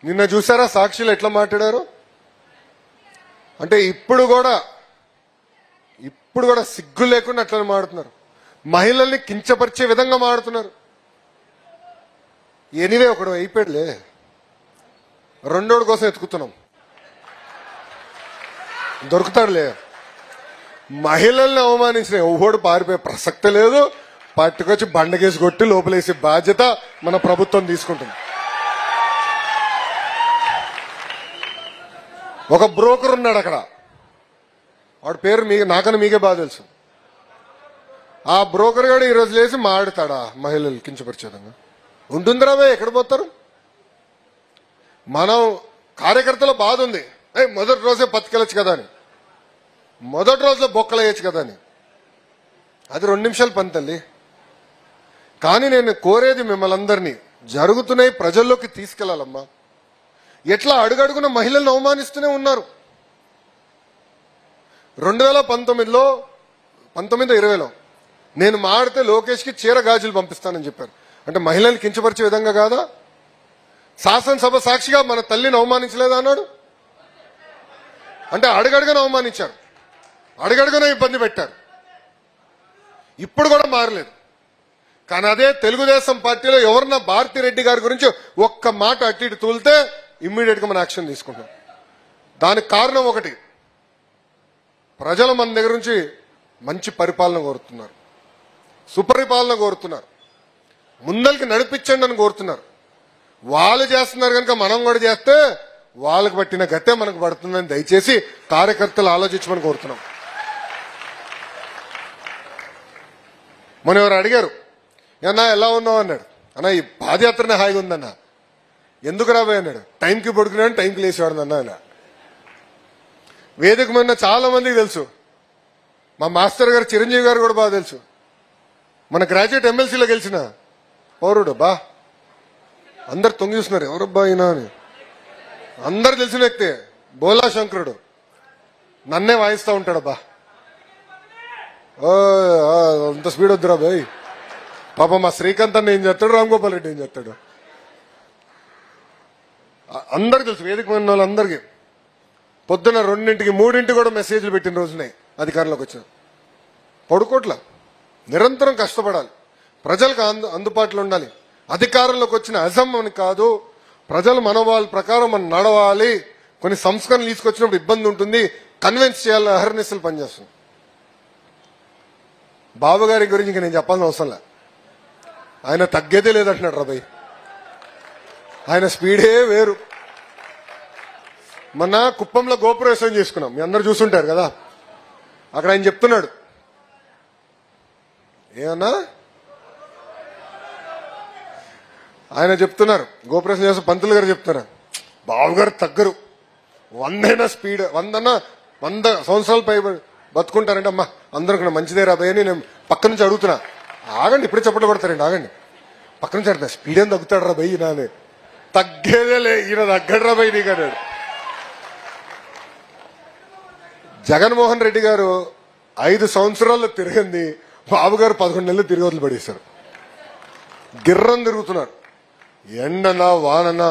నిన్న చూసారా సాక్షులు ఎట్లా మాట్లాడారు? అంటే ఇప్పుడు కూడా సిగ్గు లేకుండా అట్లా మాడుతున్నారు. మహిళల్ని కించపరిచే విధంగా మాడుతున్నారు. ఎనివే ఒకడు అయిపోయాడులే, రెండోడు కోసం ఎత్తుకుతున్నాం, దొరుకుతాడులే. మహిళల్ని అవమానించిన ఎవడు పారిపోయే ప్రసక్తే లేదు. పట్టుకొచ్చి బండకేసి కొట్టి లోపలేసే బాధ్యత మన ప్రభుత్వం తీసుకుంటుంది. ఒక బ్రోకర్ ఉన్నాడు అక్కడ, వాడి పేరు నాకన్నా మీకే బాగా తెలుసు. ఆ బ్రోకర్ గారు ఈరోజు లేచి మాడుతాడా మహిళలు కించపరిచేదంగా? ఉంటుందిరా భయ్, ఎక్కడ పోతారు? మనం కార్యకర్తల బాధ ఉంది, మొదటి రోజే పత్తికెళ్ళచ్చు కదా అని, మొదటి రోజులో బొక్కలు వేయచ్చు కదా అని. అది 2 నిమిషాలు పని తల్లి. కానీ నేను కోరేది మిమ్మల్ని అందరినీ, జరుగుతున్నాయి ప్రజల్లోకి తీసుకెళ్లాలమ్మా. ఎట్లా అడుగడుగున మహిళలను అవమానిస్తూనే ఉన్నారు. 2019లో 2020లో నేను మాడితే లోకేష్కి చీర గాజులు పంపిస్తానని చెప్పారు. అంటే మహిళల్ని కించపరిచే విధంగా కాదా? శాసనసభ సాక్షిగా మన తల్లిని అవమానించలేదా అన్నాడు. అంటే అడుగడుగున అవమానించారు, అడుగడుగున ఇబ్బంది పెట్టారు. ఇప్పుడు కూడా మారలేదు. కానీ అదే తెలుగుదేశం పార్టీలో ఎవరన్నా భారతిరెడ్డి గారి గురించి ఒక్క మాట అటు ఇటు తూలితే ఇమ్మీడియట్ గా మన యాక్షన్ తీసుకుంటాం. దానికి కారణం ఒకటి, ప్రజలు మన దగ్గర నుంచి మంచి పరిపాలన కోరుతున్నారు, సుపరిపాలన కోరుతున్నారు, ముందరికి నడిపించండి అని కోరుతున్నారు. వాళ్ళు చేస్తున్నారు కనుక మనం కూడా చేస్తే వాళ్ళకు పట్టిన గతే మనకు పడుతుందని దయచేసి కార్యకర్తలు ఆలోచించమని కోరుతున్నాం. మన ఎవరు అడిగారు, అన్నా ఎలా ఉన్నావు అన్నాడు. అన్నా ఈ పాదయాత్రనే హాయిగా ఉందన్నా. ఎందుకు రాబోయే అన్నాడు. టైంకి పడుకున్నాడు, టైంకి లేచేవాడు అన్న. వేదిక మీద చాలా మందికి తెలుసు, మా మాస్టర్ గారు చిరంజీవి గారు కూడా బాగా తెలుసు. మన గ్రాడ్యుయేట్ ఎమ్మెల్సీలో గెలిచిన పౌరుడు బా, అందరు తొంగి చూస్తున్నారు ఎవరబ్బా అయినా అని. అందరు తెలిసిన వ్యక్తే, బోలా శంకరుడు, నన్నే వాయిస్తా ఉంటాడబ్బా. అంత స్పీడ్ వద్దురా బాయ్. పాప మా శ్రీకాంత్ అన్న ఏం చేస్తాడు, రామ్ గోపాల్ రెడ్డి ఏం చేస్తాడు, అందరికి తెలుసు. వేదిక ఉన్న వాళ్ళందరికీ పొద్దున్న 2ంటికి 3ంటికి కూడా మెసేజ్లు పెట్టిన రోజునే అధికారంలోకి వచ్చిన. పడుకోట్ల, నిరంతరం కష్టపడాలి, ప్రజలకు అందుబాటులో ఉండాలి. అధికారంలోకి వచ్చిన అజం అని కాదు, ప్రజలు మనవాళ్ళ ప్రకారం మనం నడవాలి. కొన్ని సంస్కరణలు తీసుకొచ్చినప్పుడు ఇబ్బంది ఉంటుంది, కన్విన్స్ చేయాలని అహర్నిశలు పనిచేస్తుంది. బాబు గారి గురించి ఇంక నేను చెప్పాల్సిన అవసరం లే, ఆయన తగ్గేదే లేదంటున్నాడు రాబాయ్. ఆయన స్పీడే వేరు. మొన్న కుప్పంలో గోపురవేశం చేసుకున్నాం, మీ అందరు చూస్తుంటారు కదా. అక్కడ ఆయన చెప్తున్నాడు, ఏమన్నా ఆయన చెప్తున్నారు, గోపురవేశం చేస్తే పంతులు గారు చెప్తున్నారు, బాబు గారు తగ్గరు, 100 స్పీడ్, 100 సంవత్సరాల పై బతుకుంటారంటే. అమ్మా అందరూ మంచిదే రాబాయ్ అని నేను పక్క నుంచి అడుగుతున్నా. ఆగండి, ఇప్పుడే చప్పట్లు పడతారండి, ఆగండి. పక్క నుంచి అడుగుతా, స్పీడ్ ఏం తగ్గుతాడు రాబాయ్ నానే. తగ్గేదే లే, ఈయన తగ్గడు రాబాయ్ నీకు అన్నాడు. జగన్మోహన్ రెడ్డి గారు 5 సంవత్సరాల్లో తిరిగింది, బాబు గారు 11 నెలలు తిరిగి వదిలి పడేశారు. గిర్రం తిరుగుతున్నారు, ఎండనా వాననా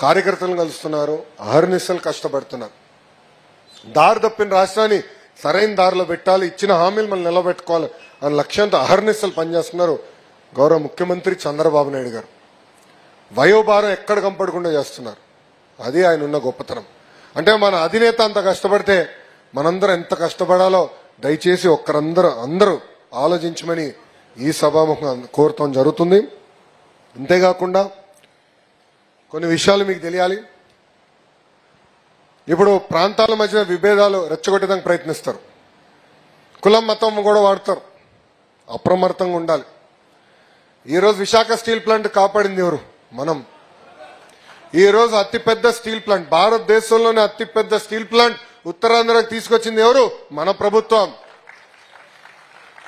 కార్యకర్తలను కలుస్తున్నారు, అహర్నిశలు కష్టపడుతున్నారు. దారి తప్పిన రాష్ట్రాన్ని సరైన దారిలో పెట్టాలి, ఇచ్చిన హామీలు మనం నిలబెట్టుకోవాలి అనే లక్ష్యంతో అహర్నిశలు పనిచేస్తున్నారు గౌరవ ముఖ్యమంత్రి చంద్రబాబు నాయుడు గారు. వయోభారం ఎక్కడ కంపడకుండా చేస్తున్నారు, అది ఆయన ఉన్న గొప్పతనం. అంటే మన అధినేత అంత కష్టపడితే మనందరం ఎంత కష్టపడాలో దయచేసి అందరూ ఆలోచించమని ఈ సభాముఖం కోరటం జరుగుతుంది. అంతేకాకుండా కొన్ని విషయాలు మీకు తెలియాలి. ఇప్పుడు ప్రాంతాల మధ్య విభేదాలు రెచ్చగొట్టడానికి ప్రయత్నిస్తారు, కులం మతం కూడా వాడతారు. అప్రమత్తంగా ఉండాలి. ఈరోజు విశాఖ స్టీల్ ప్లాంట్ కాపాడింది ఎవరు? మనం. ఈరోజు అతిపెద్ద స్టీల్ ప్లాంట్, భారతదేశంలోనే అతిపెద్ద స్టీల్ ప్లాంట్ ఉత్తరాంధ్రకు తీసుకొచ్చింది ఎవరు? మన ప్రభుత్వం.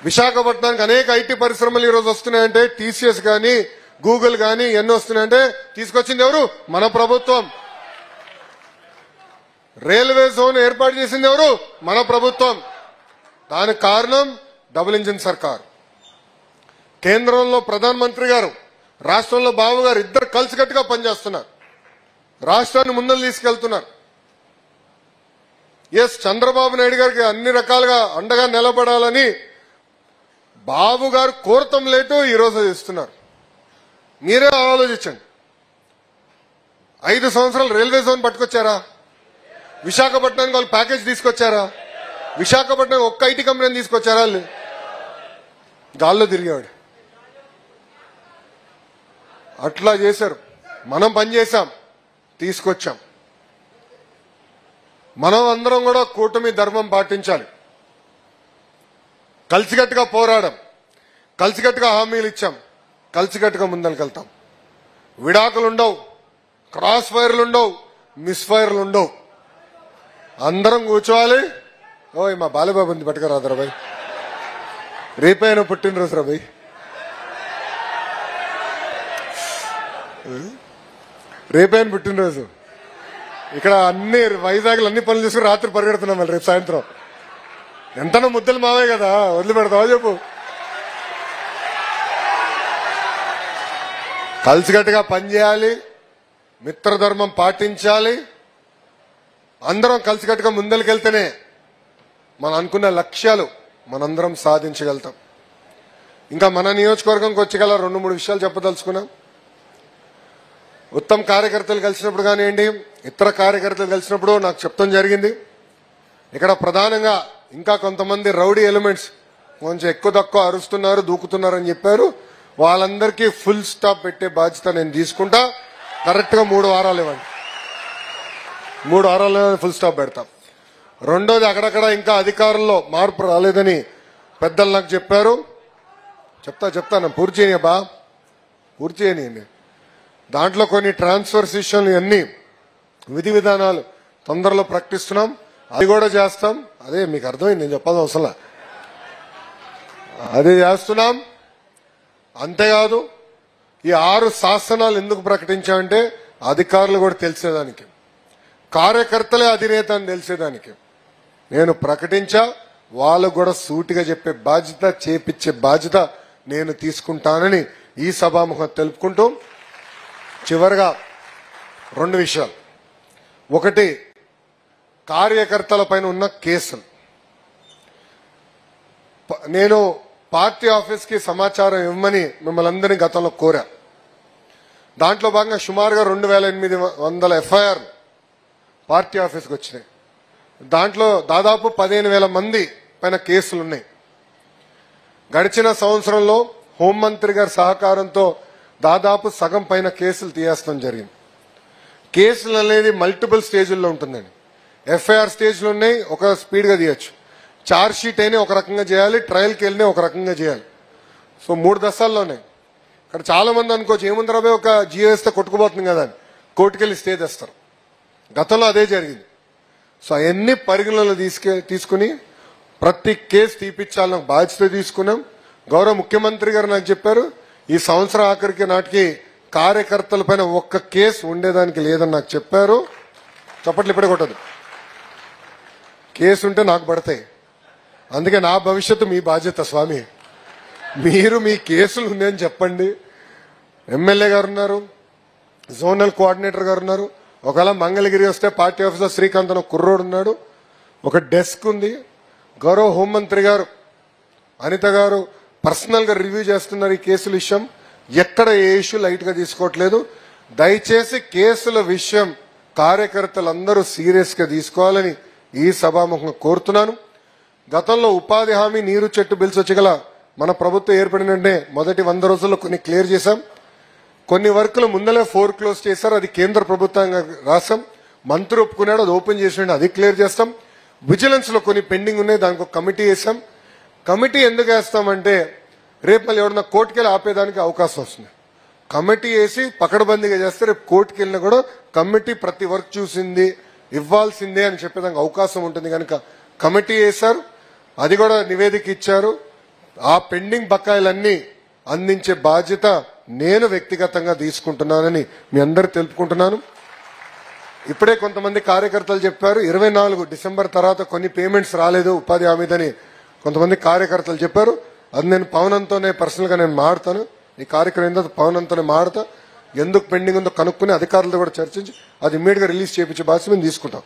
విశాఖపట్నానికి అనేక ఐటీ పరిశ్రమలు ఈరోజు వస్తున్నాయంటే, టీసీఎస్ కానీ గూగుల్ కానీ ఎన్ని వస్తున్నాయంటే తీసుకొచ్చింది ఎవరు? మన ప్రభుత్వం. రైల్వే జోన్ ఏర్పాటు చేసింది ఎవరు? మన ప్రభుత్వం. దానికి కారణం డబుల్ ఇంజిన్ సర్కార్. కేంద్రంలో ప్రధానమంత్రి గారు, రాష్ట్రంలో బాబు గారు ఇద్దరు కలిసికట్టుగా పనిచేస్తున్నారు. రాష్ట్రాన్ని ముందలు తీసుకెళ్తున్నారు. ఎస్, చంద్రబాబు నాయుడు గారికి అన్ని రకాలుగా అండగా నిలబడాలని బాబు గారు కోరతం లేటు ఈరోజు ఇస్తున్నారు. మీరే ఆలోచించండి. 5 సంవత్సరాలు రైల్వే జోన్ పట్టుకొచ్చారా? విశాఖపట్నానికి వాళ్ళు ప్యాకేజ్ తీసుకొచ్చారా? విశాఖపట్నం ఒక్క ఐటీ కంపెనీని తీసుకొచ్చారా? గాల్లో తిరిగాడు. అట్లా చేశారు. మనం పనిచేశాం, తీసుకొచ్చాం. మనం అందరం కూడా కూటమి ధర్మం పాటించాలి. కలిసికట్టుగా పోరాడం, కలిసికట్టుగా హామీలు ఇచ్చాం, కలిసికట్టుగా ముందరికెళ్తాం. విడాకులుండవు, క్రాస్ ఫైర్లు ఉండవు, మిస్ ఫైర్లు ఉండవు. అందరం కూర్చోవాలి. ఓయ్ మా బాలబాబుని పట్టుకురాదురా బాయ్, రేపైనా పుట్టినరోజు రా బాయ్, రేపైన పుట్టినరోజు. ఇక్కడ అన్ని వైజాగ్లో అన్ని పనులు చేసుకుని రాత్రి పరిగెడుతున్నాం మళ్ళీ రేపు సాయంత్రం. ఎంతనో ముద్దలు మావే కదా, వదిలిపెడతావా చెప్పు? కలిసికట్టుగా పనిచేయాలి, మిత్రధర్మం పాటించాలి. అందరం కలిసికట్టుగా ముందరికెళ్తేనే మనం అనుకున్న లక్ష్యాలు మనందరం సాధించగలుగుతాం. ఇంకా మన నియోజకవర్గంకి వచ్చేగల 2-3 విషయాలు చెప్పదలుచుకున్నాం. ఉత్తమ కార్యకర్తలు కలిసినప్పుడు కానివ్వండి, ఇతర కార్యకర్తలు కలిసినప్పుడు నాకు చెప్తాం జరిగింది. ఇక్కడ ప్రధానంగా ఇంకా కొంతమంది రౌడీ ఎలిమెంట్స్ కొంచెం ఎక్కువ తక్కువ అరుస్తున్నారు, దూకుతున్నారని చెప్పారు. వాళ్ళందరికీ ఫుల్ స్టాప్ పెట్టే బాధ్యత నేను తీసుకుంటా. కరెక్ట్ గా 3 వారాలు ఇవ్వండి. 3 వారాల్లో ఫుల్ స్టాప్ పెడతాం. రెండోది, అక్కడక్కడ ఇంకా అధికారంలో మార్పు రాలేదని పెద్దలు నాకు చెప్పారు. చెప్తాను, పూర్తి చేయనియబ్బా, పూర్తి చేయనియండి. దాంట్లో కొన్ని ట్రాన్స్ఫర్స్ విషయాలు అన్ని విధి విధానాలు తొందరలో ప్రకటిస్తున్నాం, అది కూడా చేస్తాం. అదే మీకు అర్థమైంది, నేను చెప్పాల్సిన అవసరం. అదే చేస్తున్నాం. అంతేకాదు, ఈ 6 శాసనాలు ఎందుకు ప్రకటించామంటే అధికారులు కూడా తెలిసేదానికి, కార్యకర్తలే అధినేత అని తెలిసేదానికి నేను ప్రకటించా. వాళ్ళకు కూడా సూటిగా చెప్పే బాధ్యత, చేపించే బాధ్యత నేను తీసుకుంటానని ఈ సభాముఖం తెలుపుకుంటూ, చివరిగా 2 విషయాలు. ఒకటి, కార్యకర్తల పైన ఉన్న కేసులు. నేను పార్టీ ఆఫీస్ కి సమాచారం ఇవ్వమని మిమ్మల్ని అందరినీ గతంలో కోరా. దాంట్లో భాగంగా సుమారుగా 2800 ఎఫ్ఐఆర్ పార్టీ ఆఫీస్కి వచ్చినాయి. దాంట్లో దాదాపు 15,000 మంది పైన కేసులు ఉన్నాయి. గడిచిన సంవత్సరంలో హోంమంత్రి గారి సహకారంతో దాదాపు సగం పైన కేసులు తీయేస్తాం జరిగింది. కేసులు అనేది మల్టిపుల్ స్టేజ్ల్లో ఉంటుందండి. ఎఫ్ఐఆర్ స్టేజ్లు ఉన్నాయి, ఒక స్పీడ్గా తీయచ్చు. ఛార్జ్ షీట్ అయినా ఒక రకంగా చేయాలి, ట్రయల్కి వెళ్ళినా ఒక రకంగా చేయాలి. సో 3 దశల్లో ఉన్నాయి. ఇక్కడ చాలా మంది అనుకోవచ్చు, ఏముంది రాబోయే ఒక జియో వేస్తే కొట్టుకుపోతుంది కదా అని కోర్టుకెళ్ళి స్టే తెస్తారు. గతంలో అదే జరిగింది. సో అవన్నీ పరిగణనలో తీసుకుని ప్రతి కేసు తీపిచ్చాలని బాధ్యత తీసుకున్నాం. గౌరవ ముఖ్యమంత్రి గారు నాకు చెప్పారు, ఈ సంవత్సరం ఆఖరికి నాటికి కార్యకర్తల పైన ఒక్క కేసు ఉండేదానికి లేదని నాకు చెప్పారు. చప్పట్లు ఇప్పుడే కొట్టదు. కేసు ఉంటే నాకు పడతాయి. అందుకే నా భవిష్యత్తు మీ బాధ్యత స్వామి. మీరు మీ కేసులు ఉన్నాయని చెప్పండి. ఎమ్మెల్యే గారు ఉన్నారు, జోనల్ కోఆర్డినేటర్ గారు ఉన్నారు. ఒకవేళ మంగళగిరి వస్తే పార్టీ ఆఫీస్లో శ్రీకాంత్ అని కుర్రోడు ఉన్నాడు. ఒక డెస్క్ ఉంది. గౌరవ హోంమంత్రి గారు అనిత గారు పర్సనల్ గా రివ్యూ చేస్తున్నారు ఈ కేసుల విషయం. ఎక్కడ ఏ ఇష్యూ లైట్ గా తీసుకోవట్లేదు. దయచేసి కేసుల విషయం కార్యకర్తలందరూ సీరియస్ గా తీసుకోవాలని ఈ సభాముఖంగా కోరుతున్నాను. గతంలో ఉపాధి హామీ, నీరు చెట్టు బిల్స్ వచ్చగల మన ప్రభుత్వం ఏర్పడినంటే మొదటి 100 రోజుల్లో కొన్ని క్లియర్ చేశాం. కొన్ని వర్కులు ముందలే క్లోజ్ చేశారు, అది కేంద్ర ప్రభుత్వంగా రాసాం. మంత్రి ఒప్పుకున్నాడు, అది ఓపెన్ చేసినాడు, అది క్లియర్ చేస్తాం. విజిలెన్స్ లో కొన్ని పెండింగ్ ఉన్నాయి, దానికి ఒక కమిటీ వేసాం. కమిటీ ఎందుకు వేస్తామంటే రేపు మళ్ళీ ఎవరన్నా కోర్టుకెళ్ళి ఆపేదానికి అవకాశం వస్తుంది. కమిటీ వేసి పకడ్బందీగా చేస్తే రేపు కోర్టుకు వెళ్ళినా కూడా కమిటీ ప్రతి వర్క్ చూసింది, ఇవ్వాల్సిందే అని చెప్పేదానికి అవకాశం ఉంటుంది. కనుక కమిటీ వేశారు, అది కూడా నివేదిక ఇచ్చారు. ఆ పెండింగ్ బకాయిలన్నీ అందించే బాధ్యత నేను వ్యక్తిగతంగా తీసుకుంటున్నానని మీ అందరూ తెలుపుకుంటున్నాను. ఇప్పుడే కొంతమంది కార్యకర్తలు చెప్పారు, 24 డిసెంబర్ తర్వాత కొన్ని పేమెంట్స్ రాలేదు ఉపాధి హామీదని కొంతమంది కార్యకర్తలు చెప్పారు. అది నేను పవనంతోనే పర్సనల్ గా నేను మాడతాను. ఈ కార్యక్రమం పవనంతోనే మాడతా. ఎందుకు పెండింగ్ ఉందో కనుక్కుని అధికారులతో కూడా చర్చించి అది ఇమ్మీడియట్ గా రిలీజ్ చేయించే బాధ్యత మేము తీసుకుంటాం.